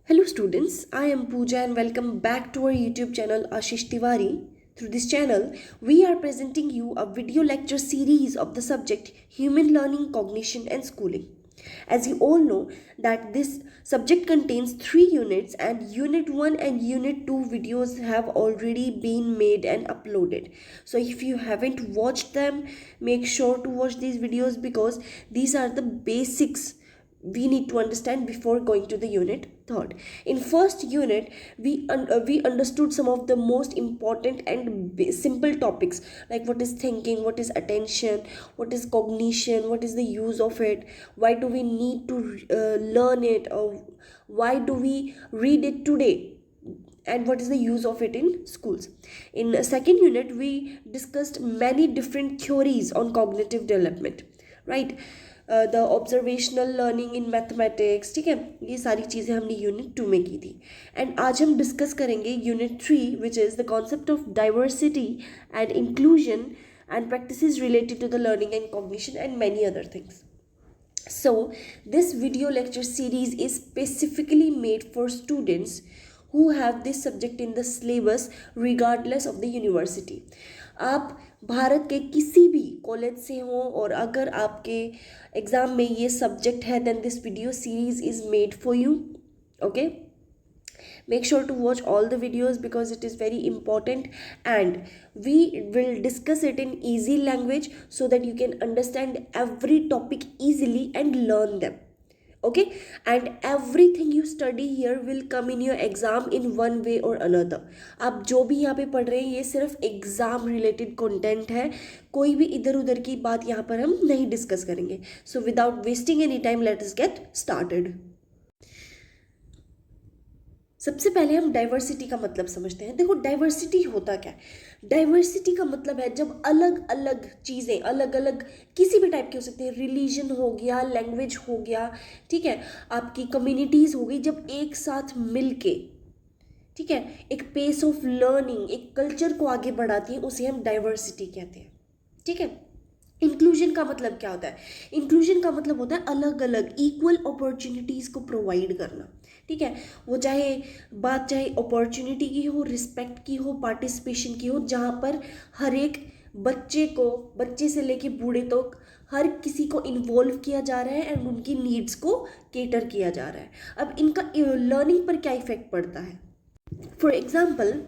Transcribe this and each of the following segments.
Hello students, I am Pooja and welcome back to our YouTube channel Ashish Tiwari. Through this channel, we are presenting you a video lecture series of the subject Human Learning, Cognition and Schooling. As you all know that this subject contains 3 units and unit 1 and unit 2 videos have already been made and uploaded. So if you haven't watched them, make sure to watch these videos because these are the basics we need to understand before going to the unit third. In first unit we understood some of the most important and simple topics like what is thinking, what is attention, what is cognition, what is the use of it, why do we need to learn it, or why do we read it today, and what is the use of it in schools. In second unit we discussed many different theories on cognitive development, right? The observational learning in mathematics, ठीक है, ये सारी चीज़ें हमने unit 2 में की थी. And आज हम डिस्कस करेंगे unit 3 which is the concept of diversity and inclusion and practices related to the learning and cognition and many other things. So this video lecture series is specifically made for students who have this subject in the syllabus regardless of the university. आप भारत के किसी भी college से हो और अगर आपके exam में ये सब्जेक्ट है then this video series is made for you. Okay, make sure to watch all the videos because it is very important and we will discuss it in easy language so that you can understand every topic easily and learn them. Okay, and everything you study here will come in your exam in one way or another. आप जो भी यहाँ पे पढ़ रहे हैं ये सिर्फ एग्ज़ाम रिलेटेड कंटेंट है, कोई भी इधर उधर की बात यहाँ पर हम नहीं डिस्कस करेंगे. So without wasting any time let us get started. सबसे पहले हम डाइवर्सिटी का मतलब समझते हैं. देखो डाइवर्सिटी होता क्या है. डाइवर्सिटी का मतलब है जब अलग अलग चीज़ें अलग अलग किसी भी टाइप की हो सकती है, रिलीजन हो गया, लैंग्वेज हो गया, ठीक है, आपकी कम्युनिटीज़ हो गई, जब एक साथ मिल के, ठीक है, एक पेस ऑफ लर्निंग, एक कल्चर को आगे बढ़ाती हैं, उसे हम डाइवर्सिटी कहते हैं. ठीक है. इंक्लूजन का मतलब क्या होता है. इंक्लूजन का मतलब होता है अलग अलग इक्वल अपॉर्चुनिटीज़ को प्रोवाइड करना. ठीक है, वो चाहे अपॉर्चुनिटी की हो, रिस्पेक्ट की हो, पार्टिसिपेशन की हो, जहाँ पर हर एक बच्चे से लेके बूढ़े तक तो हर किसी को इन्वॉल्व किया जा रहा है एंड उनकी नीड्स को केटर किया जा रहा है. अब इनका लर्निंग पर क्या इफेक्ट पड़ता है. फॉर एग्जाम्पल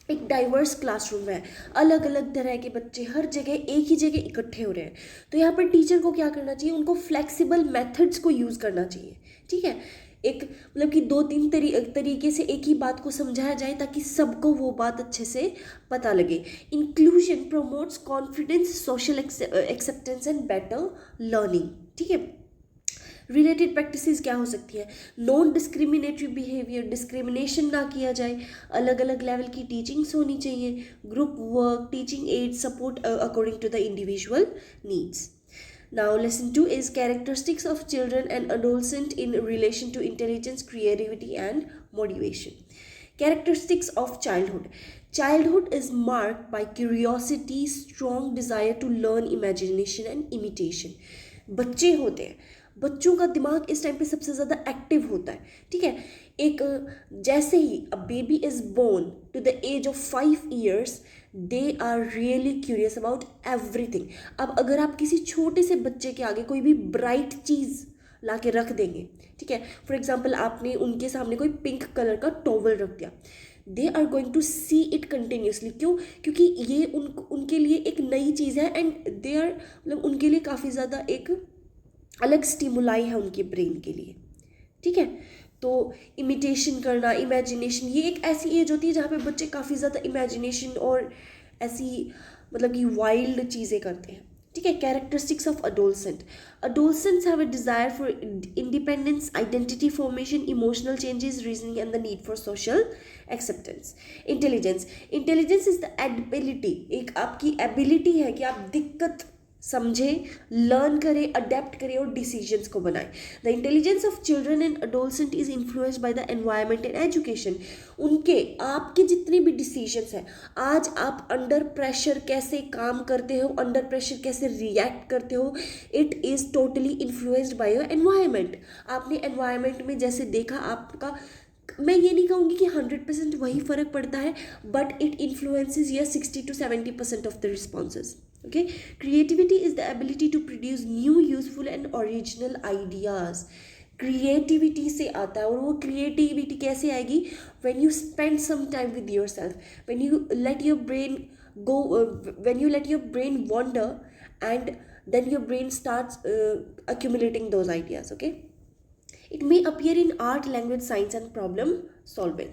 एक डाइवर्स क्लासरूम है, अलग अलग तरह के बच्चे हर जगह एक ही जगह इकट्ठे हो रहे हैं, तो यहाँ पर टीचर को क्या करना चाहिए, उनको फ्लेक्सिबल मेथड्स को यूज़ करना चाहिए. ठीक है, एक मतलब कि 2-3 तरीके से एक ही बात को समझाया जाए ताकि सबको वो बात अच्छे से पता लगे. Inclusion promotes confidence, social acceptance and better learning. ठीक है. रिलेटेड प्रैक्टिसेस क्या हो सकती है. नॉन डिस्क्रिमिनेटरी बिहेवियर, डिस्क्रिमिनेशन ना किया जाए, अलग अलग लेवल की टीचिंग्स होनी चाहिए, group work, teaching aid, support according to the individual needs. Now lesson 2 is characteristics of children and adolescent in relation to intelligence, creativity and motivation. Characteristics of childhood. Childhood is marked by curiosity, strong desire to learn, imagination and imitation. बच्चे होते हैं, बच्चों का दिमाग इस time पे सबसे ज़्यादा एक्टिव होता है. ठीक है, एक जैसे ही a baby is born to the age of 5 years they are really curious about everything. अब अगर आप किसी छोटे से बच्चे के आगे कोई भी ब्राइट चीज़ ला के रख देंगे, ठीक है, फॉर एग्जाम्पल आपने उनके सामने कोई पिंक कलर का टॉवल रख दिया, they are going to see it continuously. क्यों? क्योंकि ये उनके लिए एक नई चीज़ है एंड दे आर मतलब उनके लिए काफ़ी ज़्यादा एक अलग स्टिमुलाई है उनके ब्रेन के लिए. ठीक है, तो इमिटेशन करना, इमेजिनेशन, ये एक ऐसी एज होती है जहाँ पे बच्चे काफ़ी ज़्यादा इमेजिनेशन और ऐसी मतलब कि वाइल्ड चीज़ें करते हैं. ठीक है. Characteristics of adolescent. Adolescents have a desire for independence, identity formation, emotional changes, reasoning and the need for social acceptance. Intelligence. Intelligence is the ability, एक आपकी एबिलिटी है कि आप दिक्कत समझे, लर्न करे, अडेप्ट करे और डिसीजंस को बनाए। The intelligence of children and adolescent is influenced by the environment and education. उनके आपके जितने भी डिसीजंस हैं, आज आप अंडर प्रेशर कैसे काम करते हो, अंडर प्रेशर कैसे रिएक्ट करते हो, it is totally influenced by your environment. आपने एनवायरनमेंट में जैसे देखा, आपका, मैं ये नहीं कहूँगी कि 100% वही फ़र्क पड़ता है, बट इट इन्फ्लुएंसेस या 60 to 70% of the responses. Okay, creativity is the ability to produce new useful and original ideas. Creativity से आता है, और वो क्रिएटिविटी कैसे आएगी? When you spend some time with yourself, when you let your brain go when you let your brain wander, and then your brain starts accumulating those ideas. Okay, it may appear in art, language, science and problem solving.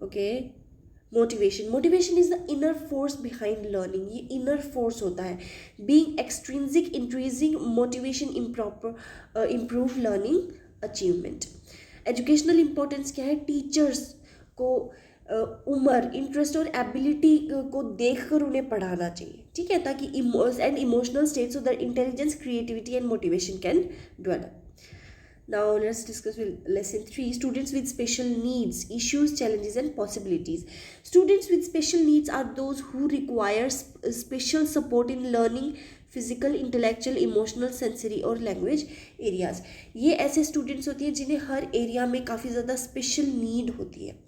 Okay, motivation is the inner force behind learning. ये inner force होता है. Being extrinsic, intrinsic motivation improve learning achievement. Educational importance क्या है? Teachers को उम्र, interest और ability को देखकर उन्हें पढ़ाना चाहिए, ठीक है, ताकि and emotional state so that intelligence, creativity and motivation can develop. Now let's discuss with lesson 3, students with special needs, issues, challenges and possibilities. Students with special needs are those who require special support in learning, physical, intellectual, emotional, sensory और language areas. ये ऐसे students होती हैं जिन्हें हर area में काफ़ी ज़्यादा special need होती है,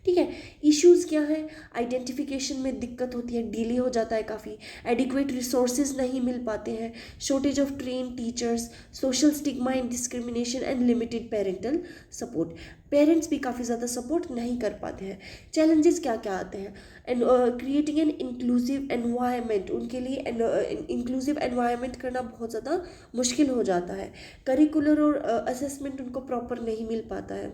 ठीक है. इश्यूज़ क्या है? आइडेंटिफिकेशन में दिक्कत होती है, डिले हो जाता है काफ़ी, एडिक्वेट रिसोर्सेज नहीं मिल पाते हैं, shortage of train teachers, social stigma and discrimination and limited parental support. Parents भी काफ़ी ज़्यादा सपोर्ट नहीं कर पाते हैं. चैलेंजेस क्या क्या आते हैं? And creating an inclusive environment, उनके लिए इंक्लूसिव एनवायरनमेंट करना बहुत ज़्यादा मुश्किल हो जाता है. करिकुलर और असेसमेंट उनको प्रॉपर नहीं मिल पाता है,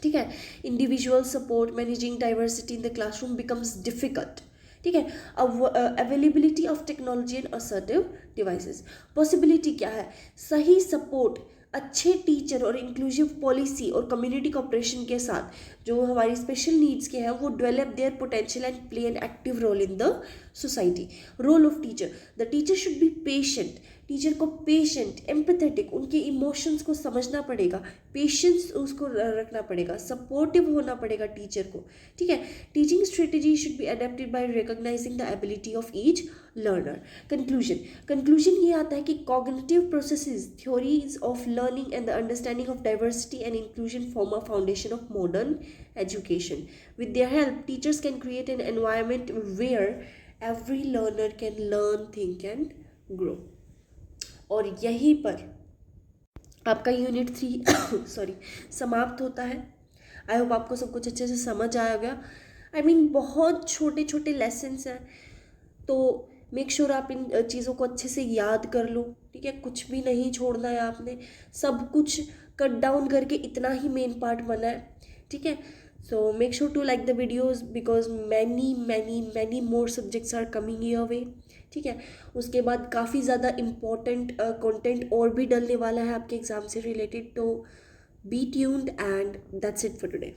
ठीक है. Individual support, managing diversity in the classroom becomes difficult, ठीक है. Availability of technology and assertive devices. Possibility क्या है? सही सपोर्ट, अच्छे टीचर और इंक्लूसिव पॉलिसी और कम्युनिटी कोऑपरेशन के साथ जो हमारी स्पेशल नीड्स के हैं वो develop their potential and play an active role in the society. Role of teacher. The teacher should be patient. Teacher को पेशेंट, एम्पैथेटिक, उनके इमोशंस को समझना पड़ेगा, पेशेंस उसको रखना पड़ेगा, सपोर्टिव होना पड़ेगा टीचर को, ठीक है. Teaching strategy should be adapted by recognising the ability of each learner. Conclusion ये आता है कि cognitive processes, theories of learning and the understanding of diversity and inclusion form a foundation of modern education. With their help teachers can create an environment where every learner can learn, think and grow. और यहीं पर आपका unit 3 sorry समाप्त होता है. I hope आपको सब कुछ अच्छे से समझ आया होगा. आई मीन बहुत छोटे छोटे लेसन्स हैं, तो मेक श्योर आप इन चीज़ों को अच्छे से याद कर लो, ठीक है. कुछ भी नहीं छोड़ना है आपने, सब कुछ कट डाउन करके इतना ही मेन पार्ट बना है, ठीक है. So make sure to like the videos because many more subjects are coming your way, ठीक है. उसके बाद काफ़ी ज़्यादा इम्पॉर्टेंट कंटेंट और भी डलने वाला है आपके एग्ज़ाम से रिलेटेड. तो be tuned and that's it for today.